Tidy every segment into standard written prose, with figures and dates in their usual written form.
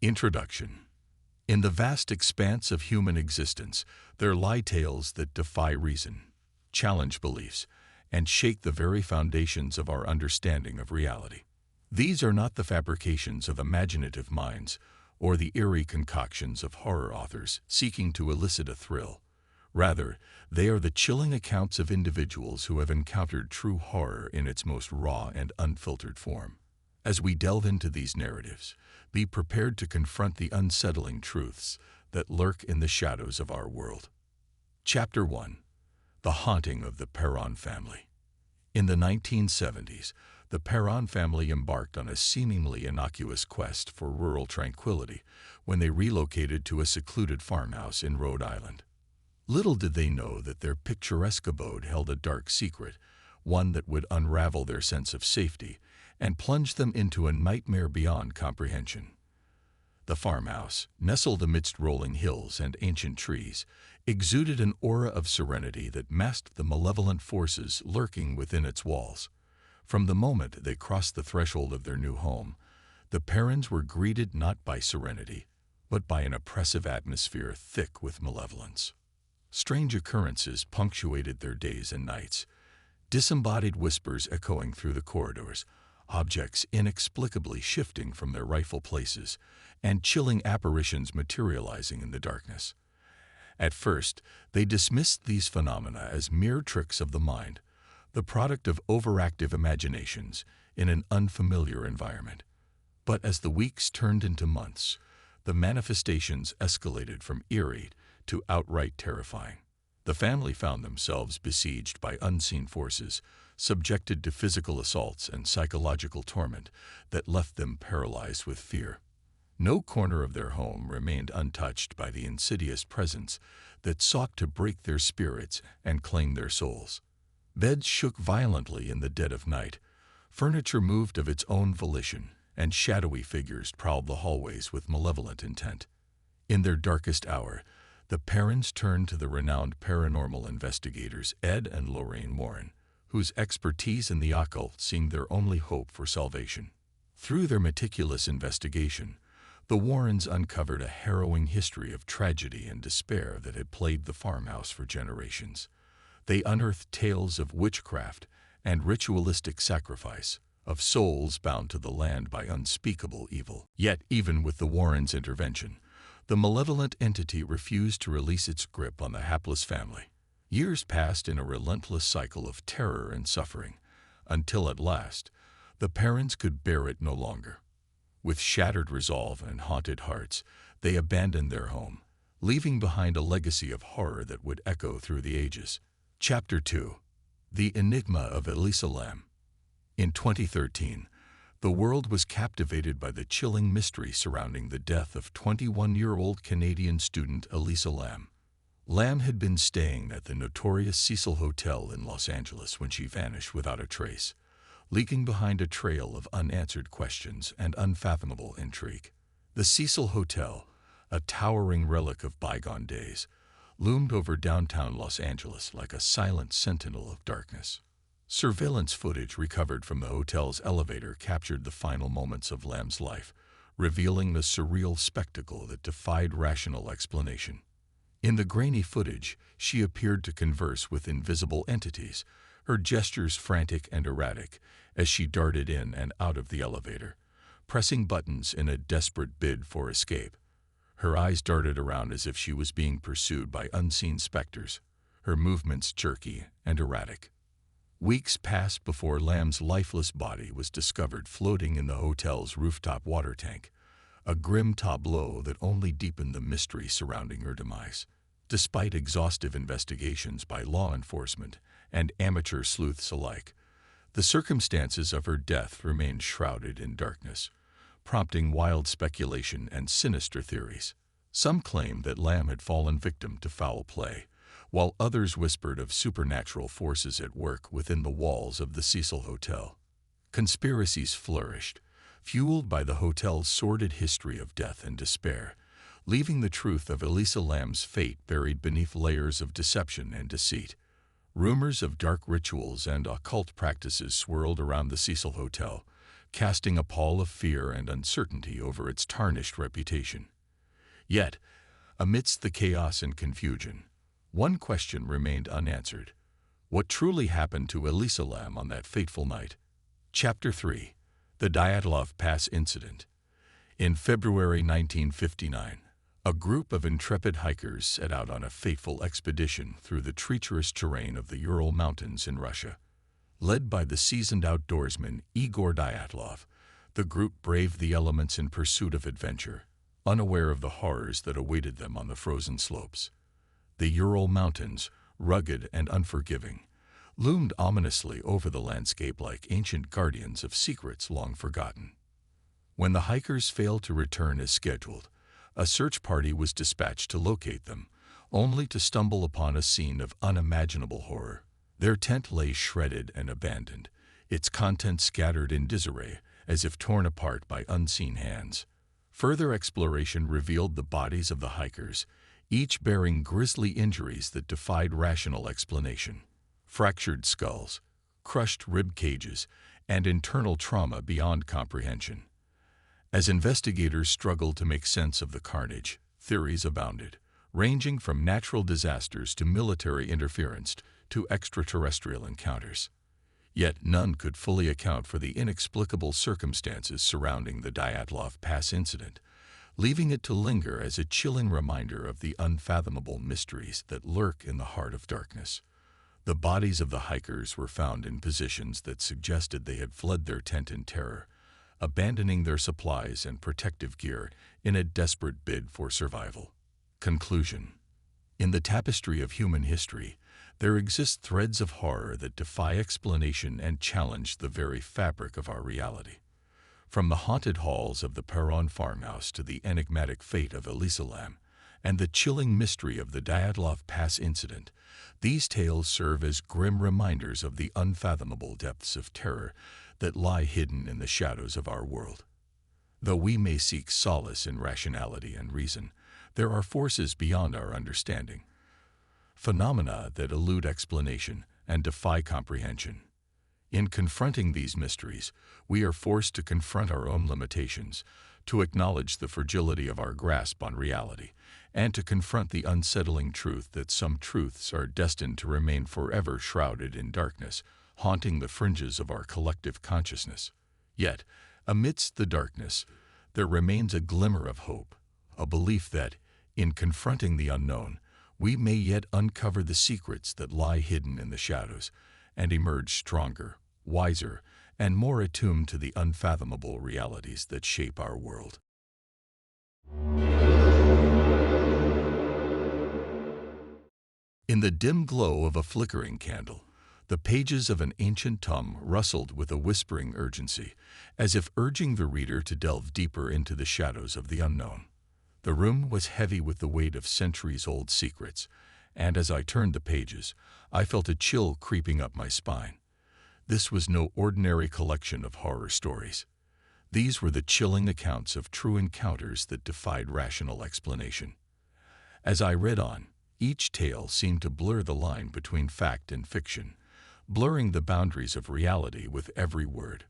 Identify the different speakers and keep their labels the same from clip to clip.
Speaker 1: Introduction. In the vast expanse of human existence, there lie tales that defy reason, challenge beliefs, and shake the very foundations of our understanding of reality. These are not the fabrications of imaginative minds or the eerie concoctions of horror authors seeking to elicit a thrill. Rather, they are the chilling accounts of individuals who have encountered true horror in its most raw and unfiltered form. As we delve into these narratives, be prepared to confront the unsettling truths that lurk in the shadows of our world. Chapter 1. The Haunting of the Perron Family. In the 1970s, the Perron family embarked on a seemingly innocuous quest for rural tranquility when they relocated to a secluded farmhouse in Rhode Island. Little did they know that their picturesque abode held a dark secret, one that would unravel their sense of safety and plunge them into a nightmare beyond comprehension. The farmhouse, nestled amidst rolling hills and ancient trees, exuded an aura of serenity that masked the malevolent forces lurking within its walls. From the moment they crossed the threshold of their new home, the Perrons were greeted not by serenity, but by an oppressive atmosphere thick with malevolence. Strange occurrences punctuated their days and nights, disembodied whispers echoing through the corridors, objects inexplicably shifting from their rightful places, and chilling apparitions materializing in the darkness. At first, they dismissed these phenomena as mere tricks of the mind, the product of overactive imaginations in an unfamiliar environment. But as the weeks turned into months, the manifestations escalated from eerie to outright terrifying. The family found themselves besieged by unseen forces, subjected to physical assaults and psychological torment that left them paralyzed with fear. No corner of their home remained untouched by the insidious presence that sought to break their spirits and claim their souls. Beds shook violently in the dead of night, furniture moved of its own volition, and shadowy figures prowled the hallways with malevolent intent. In their darkest hour, the Perrons turned to the renowned paranormal investigators Ed and Lorraine Warren, whose expertise in the occult seemed their only hope for salvation. Through their meticulous investigation, the Warrens uncovered a harrowing history of tragedy and despair that had plagued the farmhouse for generations. They unearthed tales of witchcraft and ritualistic sacrifice, of souls bound to the land by unspeakable evil. Yet, even with the Warrens' intervention, the malevolent entity refused to release its grip on the hapless family. Years passed in a relentless cycle of terror and suffering, until at last, the Perrons could bear it no longer. With shattered resolve and haunted hearts, they abandoned their home, leaving behind a legacy of horror that would echo through the ages. Chapter 2. The Enigma of Elisa Lam. In 2013, the world was captivated by the chilling mystery surrounding the death of 21-year-old Canadian student Elisa Lam. Lam had been staying at the notorious Cecil Hotel in Los Angeles when she vanished without a trace, leaving behind a trail of unanswered questions and unfathomable intrigue. The Cecil Hotel, a towering relic of bygone days, loomed over downtown Los Angeles like a silent sentinel of darkness. Surveillance footage recovered from the hotel's elevator captured the final moments of Lam's life, revealing the surreal spectacle that defied rational explanation. In the grainy footage, she appeared to converse with invisible entities, her gestures frantic and erratic as she darted in and out of the elevator, pressing buttons in a desperate bid for escape. Her eyes darted around as if she was being pursued by unseen specters, her movements jerky and erratic. Weeks passed before Lam's lifeless body was discovered floating in the hotel's rooftop water tank, a grim tableau that only deepened the mystery surrounding her demise. Despite exhaustive investigations by law enforcement and amateur sleuths alike, the circumstances of her death remained shrouded in darkness, prompting wild speculation and sinister theories. Some claimed that Lam had fallen victim to foul play, while others whispered of supernatural forces at work within the walls of the Cecil Hotel. Conspiracies flourished, fueled by the hotel's sordid history of death and despair, leaving the truth of Elisa Lam's fate buried beneath layers of deception and deceit. Rumors of dark rituals and occult practices swirled around the Cecil Hotel, casting a pall of fear and uncertainty over its tarnished reputation. Yet, amidst the chaos and confusion, one question remained unanswered. What truly happened to Elisalam on that fateful night? Chapter 3. The Dyatlov Pass Incident. In February 1959, a group of intrepid hikers set out on a fateful expedition through the treacherous terrain of the Ural Mountains in Russia. Led by the seasoned outdoorsman Igor Dyatlov, the group braved the elements in pursuit of adventure, unaware of the horrors that awaited them on the frozen slopes. The Ural Mountains, rugged and unforgiving, loomed ominously over the landscape like ancient guardians of secrets long forgotten. When the hikers failed to return as scheduled, a search party was dispatched to locate them, only to stumble upon a scene of unimaginable horror. Their tent lay shredded and abandoned, its contents scattered in disarray as if torn apart by unseen hands. Further exploration revealed the bodies of the hikers, each bearing grisly injuries that defied rational explanation. Fractured skulls, crushed rib cages, and internal trauma beyond comprehension. As investigators struggled to make sense of the carnage, theories abounded, ranging from natural disasters to military interference to extraterrestrial encounters. Yet none could fully account for the inexplicable circumstances surrounding the Dyatlov Pass incident, leaving it to linger as a chilling reminder of the unfathomable mysteries that lurk in the heart of darkness. The bodies of the hikers were found in positions that suggested they had fled their tent in terror, abandoning their supplies and protective gear in a desperate bid for survival. Conclusion. In the tapestry of human history, there exist threads of horror that defy explanation and challenge the very fabric of our reality. From the haunted halls of the Perron farmhouse to the enigmatic fate of Elisalam and the chilling mystery of the Dyatlov Pass incident, these tales serve as grim reminders of the unfathomable depths of terror that lie hidden in the shadows of our world. Though we may seek solace in rationality and reason, there are forces beyond our understanding, phenomena that elude explanation and defy comprehension. In confronting these mysteries, we are forced to confront our own limitations, to acknowledge the fragility of our grasp on reality, and to confront the unsettling truth that some truths are destined to remain forever shrouded in darkness, haunting the fringes of our collective consciousness. Yet, amidst the darkness, there remains a glimmer of hope, a belief that, in confronting the unknown, we may yet uncover the secrets that lie hidden in the shadows and emerge stronger, wiser, and more attuned to the unfathomable realities that shape our world. In the dim glow of a flickering candle, the pages of an ancient tome rustled with a whispering urgency, as if urging the reader to delve deeper into the shadows of the unknown. The room was heavy with the weight of centuries-old secrets, and as I turned the pages, I felt a chill creeping up my spine. This was no ordinary collection of horror stories. These were the chilling accounts of true encounters that defied rational explanation. As I read on, each tale seemed to blur the line between fact and fiction, blurring the boundaries of reality with every word.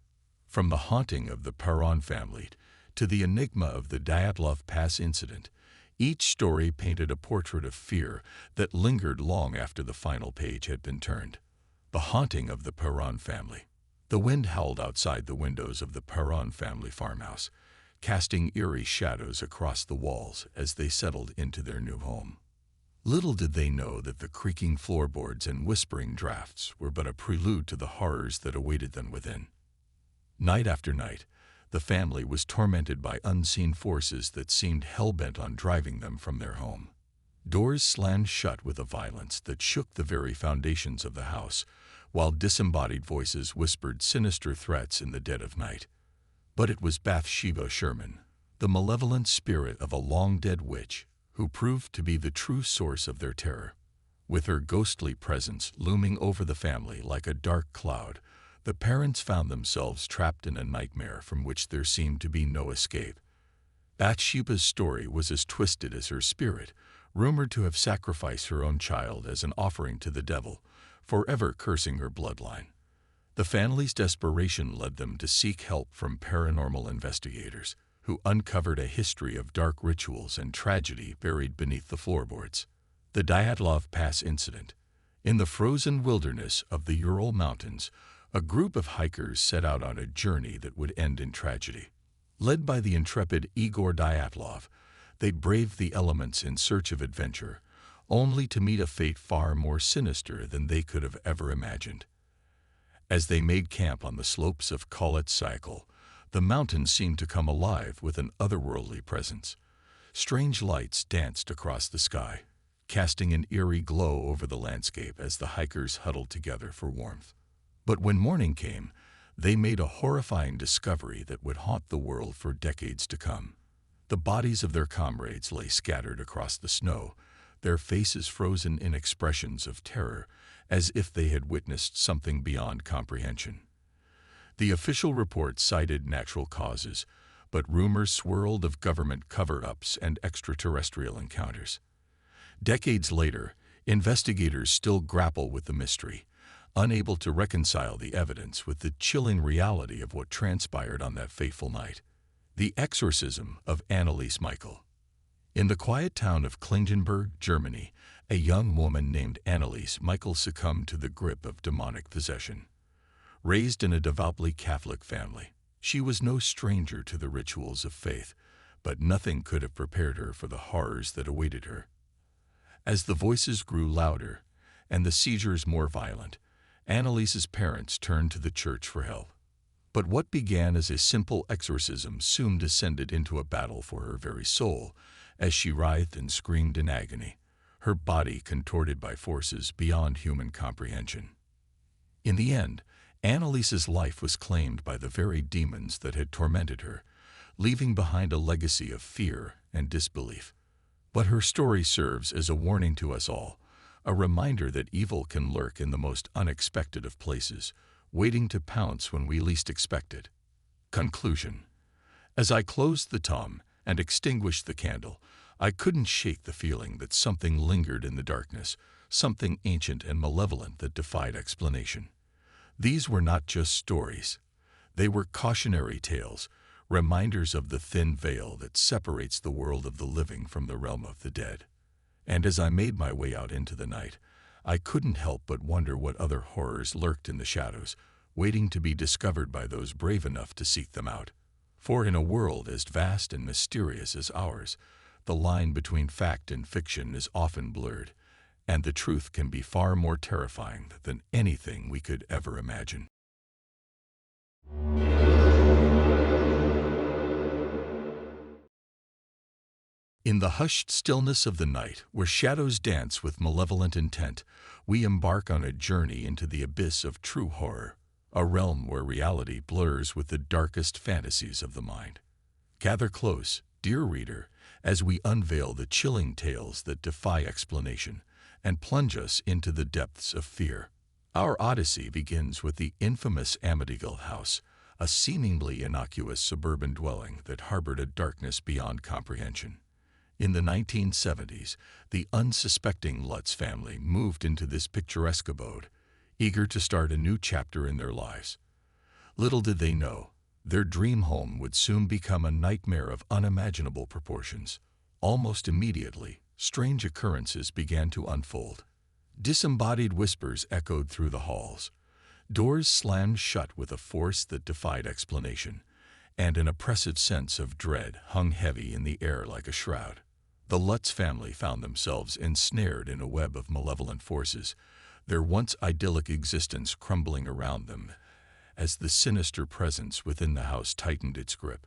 Speaker 1: From the haunting of the Perron family to the enigma of the Dyatlov Pass incident, each story painted a portrait of fear that lingered long after the final page had been turned. The haunting of the Perron family. The wind howled outside the windows of the Perron family farmhouse, casting eerie shadows across the walls as they settled into their new home. Little did they know that the creaking floorboards and whispering drafts were but a prelude to the horrors that awaited them within. Night after night, the family was tormented by unseen forces that seemed hell-bent on driving them from their home. Doors slammed shut with a violence that shook the very foundations of the house, while disembodied voices whispered sinister threats in the dead of night. But it was Bathsheba Sherman, the malevolent spirit of a long-dead witch, who proved to be the true source of their terror. With her ghostly presence looming over the family like a dark cloud, the parents found themselves trapped in a nightmare from which there seemed to be no escape. Bathsheba's story was as twisted as her spirit, rumored to have sacrificed her own child as an offering to the devil, forever cursing her bloodline. The family's desperation led them to seek help from paranormal investigators, who uncovered a history of dark rituals and tragedy buried beneath the floorboards. The Dyatlov Pass incident. In the frozen wilderness of the Ural Mountains, a group of hikers set out on a journey that would end in tragedy. Led by the intrepid Igor Dyatlov, they braved the elements in search of adventure, only to meet a fate far more sinister than they could have ever imagined. As they made camp on the slopes of Kholat Cycle, the mountains seemed to come alive with an otherworldly presence. Strange lights danced across the sky, casting an eerie glow over the landscape as the hikers huddled together for warmth. But when morning came, they made a horrifying discovery that would haunt the world for decades to come. The bodies of their comrades lay scattered across the snow, their faces frozen in expressions of terror, as if they had witnessed something beyond comprehension. The official report cited natural causes, but rumors swirled of government cover-ups and extraterrestrial encounters. Decades later, investigators still grapple with the mystery, unable to reconcile the evidence with the chilling reality of what transpired on that fateful night. The exorcism of Anneliese Michael. In the quiet town of Klingenberg, Germany, a young woman named Anneliese Michael succumbed to the grip of demonic possession. Raised in a devoutly Catholic family, she was no stranger to the rituals of faith, but nothing could have prepared her for the horrors that awaited her. As the voices grew louder and the seizures more violent, Anneliese's parents turned to the church for help. But what began as a simple exorcism soon descended into a battle for her very soul, as she writhed and screamed in agony, her body contorted by forces beyond human comprehension. In the end, Anneliese's life was claimed by the very demons that had tormented her, leaving behind a legacy of fear and disbelief. But her story serves as a warning to us all, a reminder that evil can lurk in the most unexpected of places, waiting to pounce when we least expect it. Conclusion. As I closed the tome and extinguished the candle, I couldn't shake the feeling that something lingered in the darkness, something ancient and malevolent that defied explanation. These were not just stories. They were cautionary tales, reminders of the thin veil that separates the world of the living from the realm of the dead. And as I made my way out into the night, I couldn't help but wonder what other horrors lurked in the shadows, waiting to be discovered by those brave enough to seek them out. For in a world as vast and mysterious as ours, the line between fact and fiction is often blurred, and the truth can be far more terrifying than anything we could ever imagine. In the hushed stillness of the night, where shadows dance with malevolent intent, we embark on a journey into the abyss of true horror, a realm where reality blurs with the darkest fantasies of the mind. Gather close, dear reader, as we unveil the chilling tales that defy explanation and plunge us into the depths of fear. Our odyssey begins with the infamous Amityville house, a seemingly innocuous suburban dwelling that harbored a darkness beyond comprehension. In the 1970s, the unsuspecting Lutz family moved into this picturesque abode, eager to start a new chapter in their lives. Little did they know, their dream home would soon become a nightmare of unimaginable proportions. Almost immediately, strange occurrences began to unfold. Disembodied whispers echoed through the halls. Doors slammed shut with a force that defied explanation, and an oppressive sense of dread hung heavy in the air like a shroud. The Lutz family found themselves ensnared in a web of malevolent forces, their once idyllic existence crumbling around them as the sinister presence within the house tightened its grip.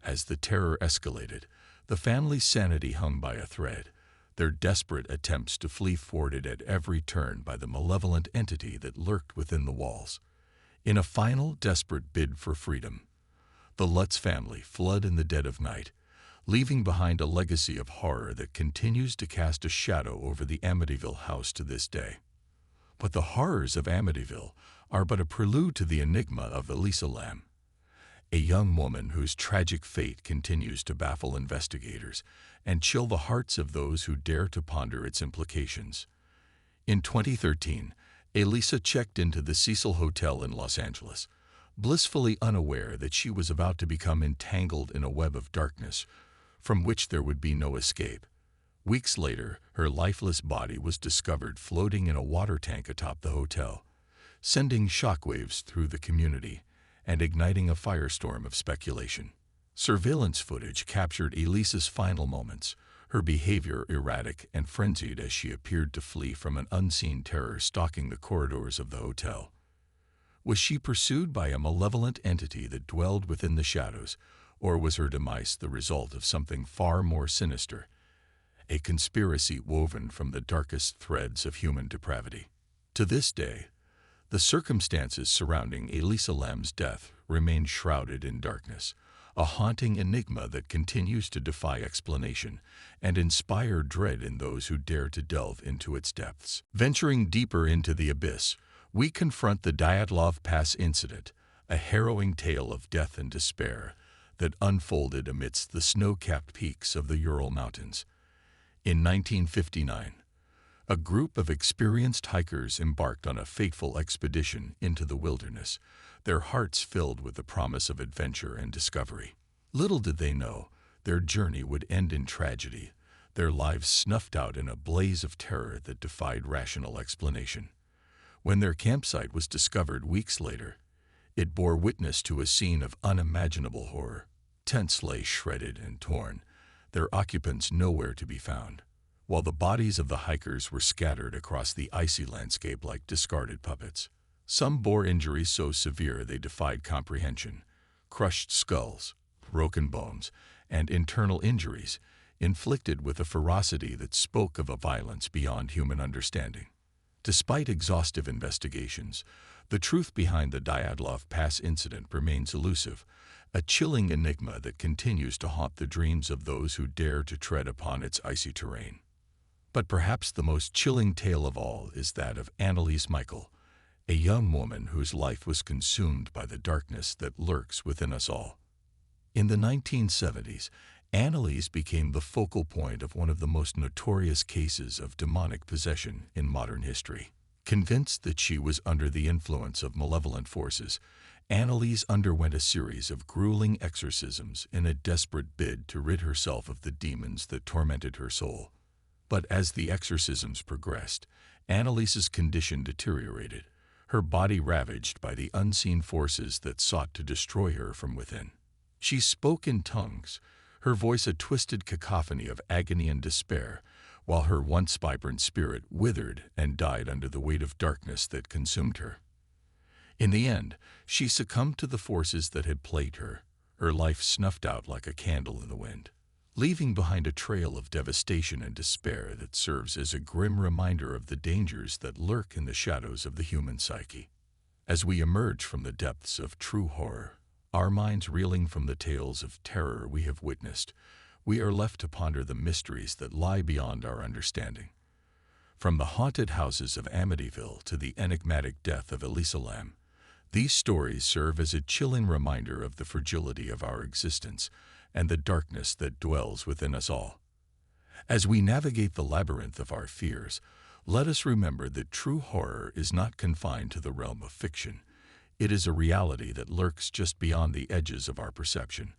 Speaker 1: As the terror escalated, the family's sanity hung by a thread, their desperate attempts to flee thwarted at every turn by the malevolent entity that lurked within the walls. In a final, desperate bid for freedom, the Lutz family fled in the dead of night, leaving behind a legacy of horror that continues to cast a shadow over the Amityville house to this day. But the horrors of Amityville are but a prelude to the enigma of Elisa Lam, a young woman whose tragic fate continues to baffle investigators and chill the hearts of those who dare to ponder its implications. In 2013, Elisa checked into the Cecil Hotel in Los Angeles, blissfully unaware that she was about to become entangled in a web of darkness from which there would be no escape. Weeks later, her lifeless body was discovered floating in a water tank atop the hotel, sending shockwaves through the community and igniting a firestorm of speculation. Surveillance footage captured Elisa's final moments, her behavior erratic and frenzied as she appeared to flee from an unseen terror stalking the corridors of the hotel. Was she pursued by a malevolent entity that dwelled within the shadows, or was her demise the result of something far more sinister, a conspiracy woven from the darkest threads of human depravity? To this day, the circumstances surrounding Elisa Lam's death remain shrouded in darkness, a haunting enigma that continues to defy explanation and inspire dread in those who dare to delve into its depths. Venturing deeper into the abyss, we confront the Dyatlov Pass incident, a harrowing tale of death and despair that unfolded amidst the snow-capped peaks of the Ural Mountains. In 1959, a group of experienced hikers embarked on a fateful expedition into the wilderness, their hearts filled with the promise of adventure and discovery. Little did they know, their journey would end in tragedy, their lives snuffed out in a blaze of terror that defied rational explanation. When their campsite was discovered weeks later, it bore witness to a scene of unimaginable horror. Tents lay shredded and torn, their occupants nowhere to be found, while the bodies of the hikers were scattered across the icy landscape like discarded puppets. Some bore injuries so severe they defied comprehension: crushed skulls, broken bones, and internal injuries inflicted with a ferocity that spoke of a violence beyond human understanding. Despite exhaustive investigations, the truth behind the Dyatlov Pass incident remains elusive, a chilling enigma that continues to haunt the dreams of those who dare to tread upon its icy terrain. But perhaps the most chilling tale of all is that of Anneliese Michael, a young woman whose life was consumed by the darkness that lurks within us all. In the 1970s, Anneliese became the focal point of one of the most notorious cases of demonic possession in modern history. Convinced that she was under the influence of malevolent forces, Anneliese underwent a series of grueling exorcisms in a desperate bid to rid herself of the demons that tormented her soul. But as the exorcisms progressed, Anneliese's condition deteriorated, her body ravaged by the unseen forces that sought to destroy her from within. She spoke in tongues, her voice a twisted cacophony of agony and despair, while her once vibrant spirit withered and died under the weight of darkness that consumed her. In the end, she succumbed to the forces that had plagued her, her life snuffed out like a candle in the wind, leaving behind a trail of devastation and despair that serves as a grim reminder of the dangers that lurk in the shadows of the human psyche. As we emerge from the depths of true horror, our minds reeling from the tales of terror we have witnessed, we are left to ponder the mysteries that lie beyond our understanding. From the haunted houses of Amityville to the enigmatic death of Elisa Lam, these stories serve as a chilling reminder of the fragility of our existence and the darkness that dwells within us all. As we navigate the labyrinth of our fears, let us remember that true horror is not confined to the realm of fiction. It is a reality that lurks just beyond the edges of our perception,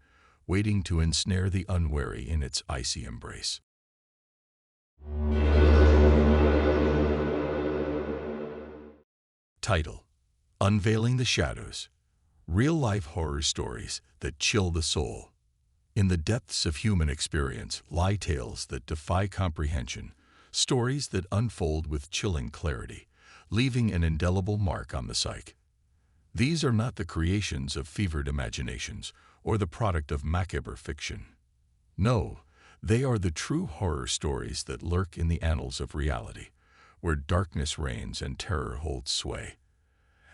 Speaker 1: waiting to ensnare the unwary in its icy embrace. Title: Unveiling the Shadows. Real-life horror stories that chill the soul. In the depths of human experience lie tales that defy comprehension, stories that unfold with chilling clarity, leaving an indelible mark on the psyche. These are not the creations of fevered imaginations or the product of macabre fiction. No, they are the true horror stories that lurk in the annals of reality, where darkness reigns and terror holds sway.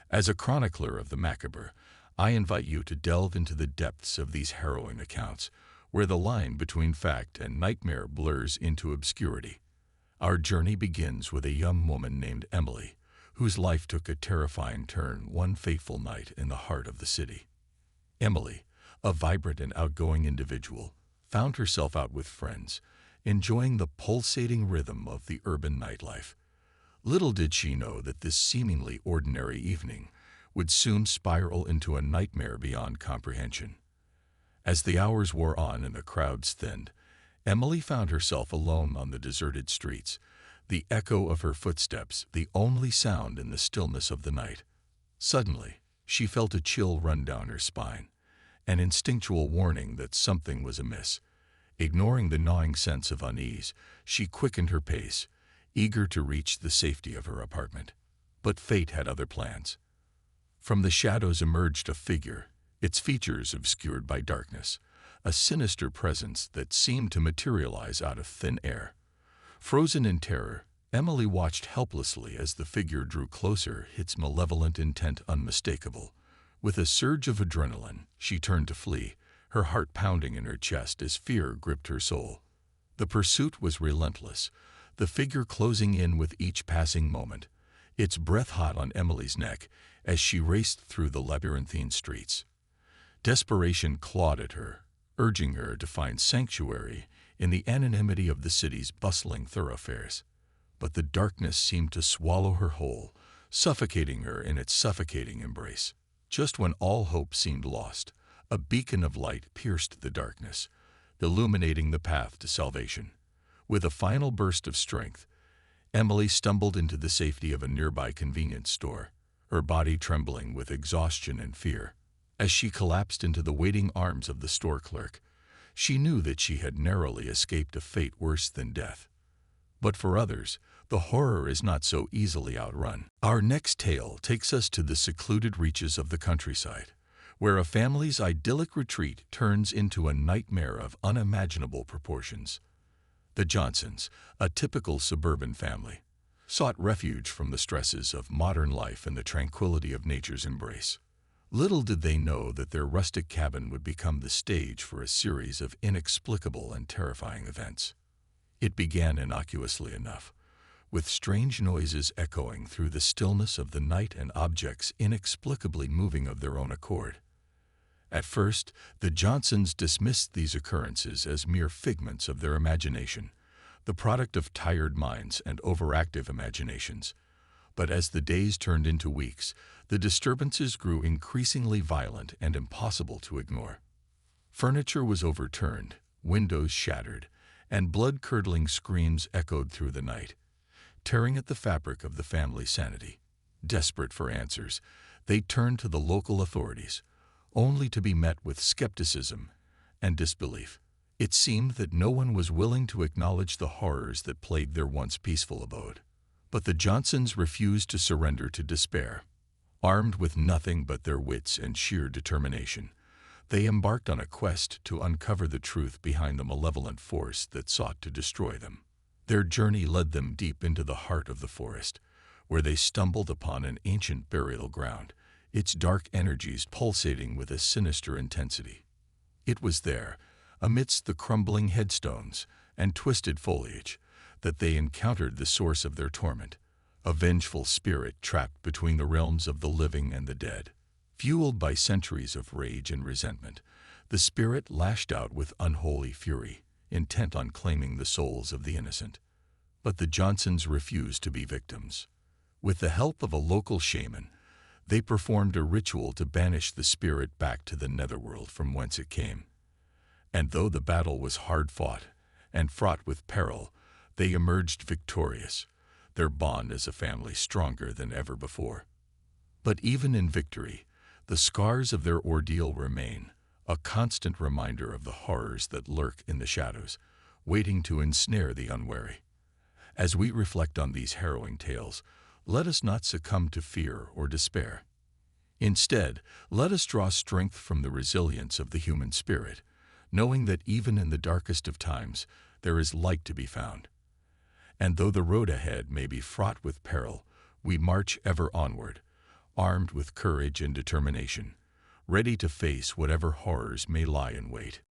Speaker 1: As a chronicler of the macabre, I invite you to delve into the depths of these harrowing accounts, where the line between fact and nightmare blurs into obscurity. Our journey begins with a young woman named Emily, whose life took a terrifying turn one fateful night in the heart of the city. Emily, a vibrant and outgoing individual, found herself out with friends, enjoying the pulsating rhythm of the urban nightlife. Little did she know that this seemingly ordinary evening would soon spiral into a nightmare beyond comprehension. As the hours wore on and the crowds thinned, Emily found herself alone on the deserted streets, the echo of her footsteps the only sound in the stillness of the night. Suddenly, she felt a chill run down her spine, an instinctual warning that something was amiss. Ignoring the gnawing sense of unease, she quickened her pace, eager to reach the safety of her apartment. But fate had other plans. From the shadows emerged a figure, its features obscured by darkness, a sinister presence that seemed to materialize out of thin air. Frozen in terror, Emily watched helplessly as the figure drew closer, its malevolent intent unmistakable. With a surge of adrenaline, she turned to flee, her heart pounding in her chest as fear gripped her soul. The pursuit was relentless, the figure closing in with each passing moment, its breath hot on Emily's neck as she raced through the labyrinthine streets. Desperation clawed at her, urging her to find sanctuary in the anonymity of the city's bustling thoroughfares. But the darkness seemed to swallow her whole, suffocating her in its suffocating embrace. Just when all hope seemed lost, a beacon of light pierced the darkness, illuminating the path to salvation. With a final burst of strength, Emily stumbled into the safety of a nearby convenience store, her body trembling with exhaustion and fear. As she collapsed into the waiting arms of the store clerk, she knew that she had narrowly escaped a fate worse than death. But for others, the horror is not so easily outrun. Our next tale takes us to the secluded reaches of the countryside, where a family's idyllic retreat turns into a nightmare of unimaginable proportions. The Johnsons, a typical suburban family, sought refuge from the stresses of modern life and the tranquility of nature's embrace. Little did they know that their rustic cabin would become the stage for a series of inexplicable and terrifying events. It began innocuously enough, with strange noises echoing through the stillness of the night and objects inexplicably moving of their own accord. At first, the Johnsons dismissed these occurrences as mere figments of their imagination, the product of tired minds and overactive imaginations. But as the days turned into weeks, the disturbances grew increasingly violent and impossible to ignore. Furniture was overturned, windows shattered, and blood-curdling screams echoed through the night, tearing at the fabric of the family's sanity. Desperate for answers, they turned to the local authorities, only to be met with skepticism and disbelief. It seemed that no one was willing to acknowledge the horrors that plagued their once peaceful abode. But the Johnsons refused to surrender to despair. Armed with nothing but their wits and sheer determination, they embarked on a quest to uncover the truth behind the malevolent force that sought to destroy them. Their journey led them deep into the heart of the forest, where they stumbled upon an ancient burial ground, its dark energies pulsating with a sinister intensity. It was there, amidst the crumbling headstones and twisted foliage, that they encountered the source of their torment, a vengeful spirit trapped between the realms of the living and the dead. Fueled by centuries of rage and resentment, the spirit lashed out with unholy fury, intent on claiming the souls of the innocent. But the Johnsons refused to be victims. With the help of a local shaman, they performed a ritual to banish the spirit back to the netherworld from whence it came. And though the battle was hard-fought and fraught with peril, they emerged victorious, their bond as a family stronger than ever before. But even in victory, the scars of their ordeal remain, a constant reminder of the horrors that lurk in the shadows, waiting to ensnare the unwary. As we reflect on these harrowing tales, let us not succumb to fear or despair. Instead, let us draw strength from the resilience of the human spirit, knowing that even in the darkest of times, there is light to be found. And though the road ahead may be fraught with peril, we march ever onward, armed with courage and determination, ready to face whatever horrors may lie in wait.